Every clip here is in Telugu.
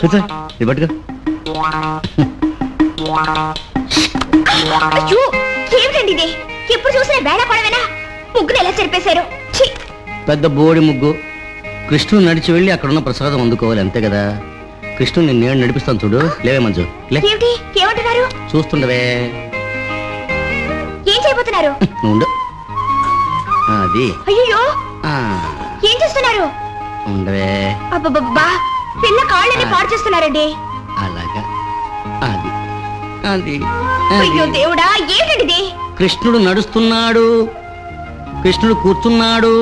కూర్చో ఇది పట్టుకో. ఏమిటండి ఇది? ఎప్పుడు చూసినా వేళ పడవేనా? ముగ్గులు ఎలా చెరిపేశారు? పెద్ద బోడి ముగ్గు. కృష్ణుడు నడిచి వెళ్ళి అక్కడున్న ప్రసాదం అందుకోవాలి, అంతే కదా. కృష్ణుడు నేను నడిపిస్తాను చూడు. లేవే మంజు, ఏమంటున్నారు? చూస్తుండవే. ఏం చేయబోతున్నారు? ఉండు. అది అయ్యో ఏం చేస్తున్నారు? ఉండవే. అబ్బబ్బబ్బా, పిల్ల కాళ్ళని పాడు చేస్తున్నారండి. అలాగా. అది అది అయ్యో దేవుడా, ఏమిటండి? కృష్ణుడు నడుస్తున్నాడు, కృష్ణుడు కూర్చున్నాడు,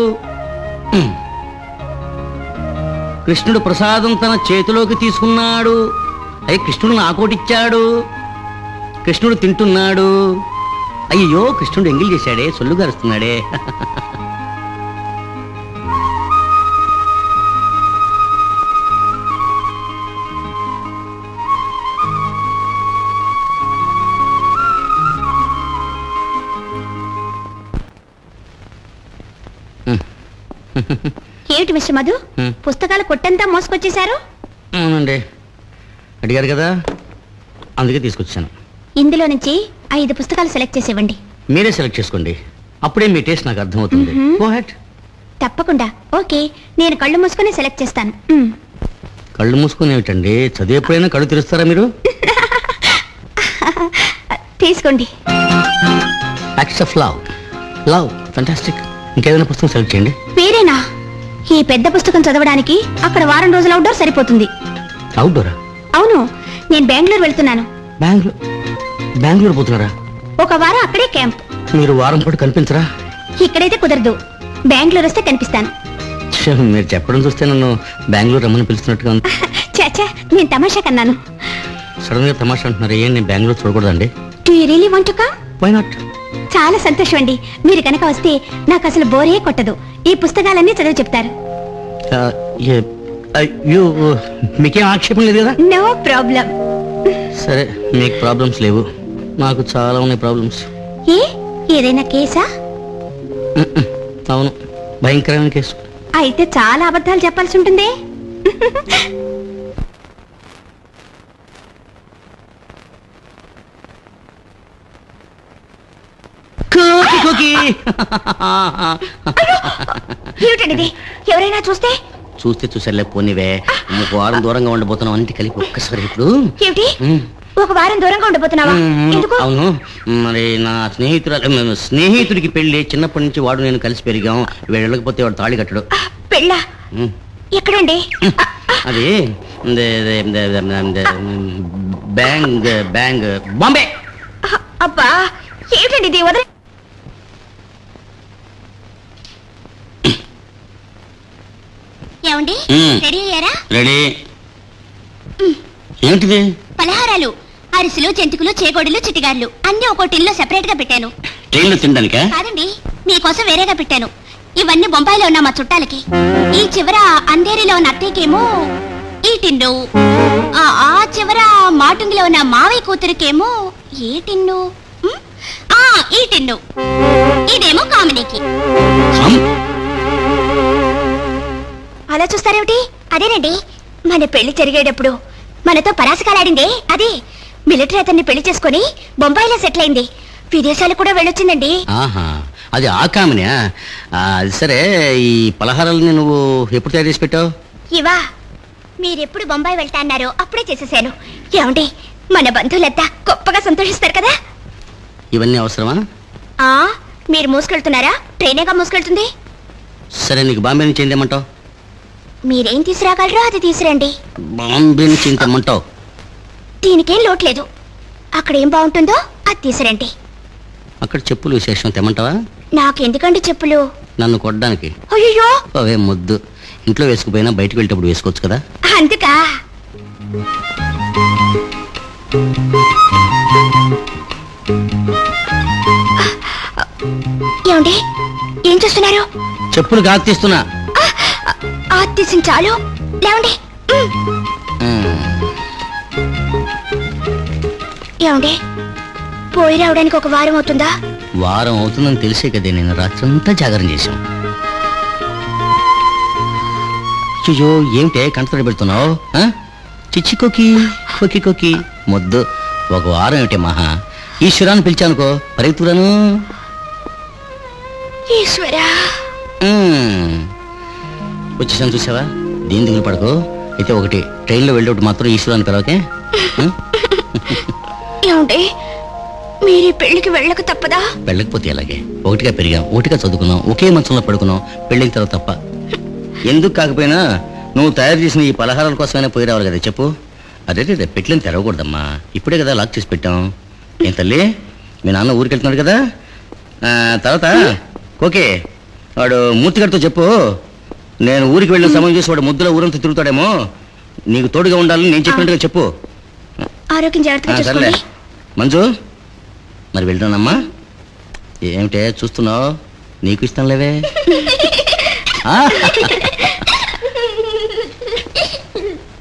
కృష్ణుడు ప్రసాదం తన చేతిలోకి తీసుకున్నాడు. అయ్యి కృష్ణుడు నాకోటిచ్చాడు, కృష్ణుడు తింటున్నాడు. అయ్యో కృష్ణుడు ఎంగిల్ చేశాడే, సొల్లు గారుస్తున్నాడే. ఏమిటి మిస్టర్ మధు, పుస్తకాల కొట్టంతా మోసుకొచ్చేశారు? అవునండి, అడిగారు కదా, అందుకే తీసుకొచ్చాను. ఇందులో నుంచి 5 పుస్తకాలు సెలెక్ట్ చేసేవ్వండి. మీరే సెలెక్ట్ చేసుకోండి, అప్పుడే మీ టేస్ట్ నాకు అర్థమవుతుంది. Go head. తప్పకుండా. ఓకే, నేను కళ్ళు మూసుకొని సెలెక్ట్ చేస్తాను. కళ్ళు మూసుకొని ఏమిటండి, చదివేప్పుడైనా కళ్ళు తెరుస్తారా మీరు? తీసుకోండి. Acts of love. Love fantastic. ఇంకేదైనా పుస్తకం సెలెక్ట్ చేయండి. వేరేనా? ఈ పెద్ద పుస్తకం చదవడానికి అక్కడ వారం రోజులు అవుట్డోర్ సరిపోతుంది. అవుట్డోరా? అవును, నేను బెంగళూరు వెళ్తున్నాను. బెంగళూరు పోతున్నారా? ఒక వారం అక్కడే క్యాంప్. మీరు వారం పాటు కనిపించరా? ఇక్కడైతే కుదరదు, బెంగళూరు వస్తే కనిపిస్తాను. మీరు చెప్పడం చూస్తే నన్ను బెంగళూరు రమ్మని పిలుస్తున్నట్టుగా ఉంది. చాచా, నేను తమాషా కన్నాను. సడన్ గా తమాషా అంటున్నారు. ఏం నేను బెంగళూరు చూడకూడదండి? Do you really want to come? Why not? చాలా సంతోషం అండి. మీరు కనుక వస్తే నాకు అసలు బోరే కొట్టదు. ఈ పుస్తకాలన్నీ చదివి చెప్తారు. మీకేం ఆక్షేపం లేదు కదా? No problem. సరే, మీకు ప్రాబ్లమ్స్ లేవు, నాకు చాలా ఉన్నాయి ప్రాబ్లమ్స్. ఏదైనా కేసా? అవును, భయంకరమైన కేసు. అయితే చాలా అబద్ధాలు చెప్పాల్సి ఉంటుంది. ఏమిటండి, ఎవరైనా చూస్తే? చూసలే పోనివే. ఒక వారం దూరంగా ఉండబోతున్నాం, అన్నిటి కలిపి ఒక్కసారి. ఇప్పుడు ఏమిటి, ఒక వారం దూరంగా ఉండబోతున్నావా? ఎందుకు? అవును, మరి నా స్నేహితుడికి పెళ్లి. చిన్నప్పటి నుంచి వాడు నేను కలిసి పెరిగాం. వీడు వెళ్ళకపోతే వాడు తాళి కట్టడు. పెళ్ళా? ఎక్కడండి? అది బ్యాంగ్ బ్యాంగ్ బాంబే. అబ్బా, ఏమిటండి ఇది? వదల. ఏమండి, రెడీ అయ్యారా? రెడీ. ఏంటిది? పలహారాలు, అరిసెలు, జంతికలు, చేగోడీలు, చిట్టిగారులు అన్ని ఒక టిన్లో సెపరేట్ గా పెట్టాను. ట్రైన్లో తినడానికా? కాదండి, మీకోసం వేరేగా పెట్టాను. ఇవన్నీ బొంబాయిలో ఉన్న మా చుట్టాలకి. ఈ చివర అంధేరిలో ఉన్న అత్తయ్యకేమో ఈ టిన్ను, ఆ చివర మాటుంగిలో ఉన్న మావయ్య కూతురికేమో ఏ టిన్ను, ఈ టిన్ను. ఇదేమో కామినీకి. అలా చూస్తారేమిటి? అదేనండి, మన పెళ్లి జరిగేటప్పుడు మనతో పరాసకాలాడిందే అదే. మిలిటరీ అతన్ని పెళ్లి చేసుకుని బొంబాయిలో సెటిల్ అయింది. విదేశాలు కూడా వెళ్ళొచ్చిందండి. అది ఆ కామినా? అది సరే, ఈ పలహారాలని నువ్వు ఎప్పుడు తయారు చేసి పెట్టావు? ఇవా, మీరెప్పుడు బొంబాయి వెళ్తా అన్నారో అప్పుడే చేసేసాను. ఏమండి, మన బంధువులంతా గొప్పగా సంతోషిస్తారు కదా. ఇవన్నీ అవసరమా? మీరు మూసుకెళ్తున్నారా? ట్రైనేగా మూసుకెళ్తుంది. సరే, నీకు బాంబే నుంచి ఏం తెమ్మంటావు? మీరేం తీసుకురాగలరో అది తీసురండి. బాంబే నుంచి ఏం తెమ్మంటావు? దీనికేం లోట్లేదు, అక్కడ ఏం బాగుంటుందో అది తీసురండి. అక్కడ చెప్పులు విశేషం తెమ్మంటావా? నాకెందుకండి చెప్పులు? నన్ను కొట్టడానికి. అయ్యో, అవే ముద్దు. ఇంట్లో వేసుకుపోయినా బయటకు వెళ్ళేటప్పుడు వేసుకోవచ్చు కదా. అందుకా? ఏమండి, ఏం చూస్తున్నారు? చెప్పులు గాతీస్తున్నా. తీసిన చాలు, లేవండి. ఏమండి, పోయి రావడానికి ఒక వారం అవుతుందా? వారం అవుతుందని తెలిసే కదే నేను రాత్రంతా జాగరణ చేశాం. అయ్యో ఏమిటే కంటతడి పెడుతున్నావు? చిచ్చి కోకి కోకి కోకి మొద్దు. ఒక వారం ఏమిటే మహా, ఈశ్వరాన్ని పిలిచానుకో పరిగెత్తురాను. ఈశ్వరా వచ్చేసాను చూసావా, దీని దిగులు పడకు. అయితే ఒకటి, ట్రైన్లో వెళ్ళేటప్పుడు మాత్రం ఈశ్వరాన్ని పిలవకే. ఏమండి మీరు పెళ్లికి వెళ్ళక తప్పదా? వెళ్ళకపోతే అలాగే, ఒకటిగా పెరిగాం, ఒకటిగా చదువుకున్నాం, ఒకే మంచంలో పడుకున్నాం. పెళ్ళిన తర్వాత తప్ప ఎందుకు కాకపోయినా నువ్వు తయారు చేసిన ఈ పలహారాల కోసమైనా పోయి రావాలి కదా చెప్పు. అదే పెట్లని తెరవకూడదమ్మా, ఇప్పుడే కదా లాక్ చేసి పెట్టాం. ఏం తల్లి, మీ నాన్న ఊరికి వెళ్తున్నాడు కదా. తర్వాత ఓకే, వాడు మూర్తిగారితో చెప్పు నేను ఊరికి వెళ్ళిన సమయం చూసి వాడు ముద్దులో ఊరంతా తిరుగుతాడేమో, నీకు తోడుగా ఉండాలని నేను చెప్పినట్టుగా చెప్పు. ఆరోగ్యం జాగ్రత్తగా సరేలే చూసుకోండి. మంజు, మరి వెళ్తానమ్మా. ఏమిటే చూస్తున్నావు, నీకు ఇష్టం లేవే.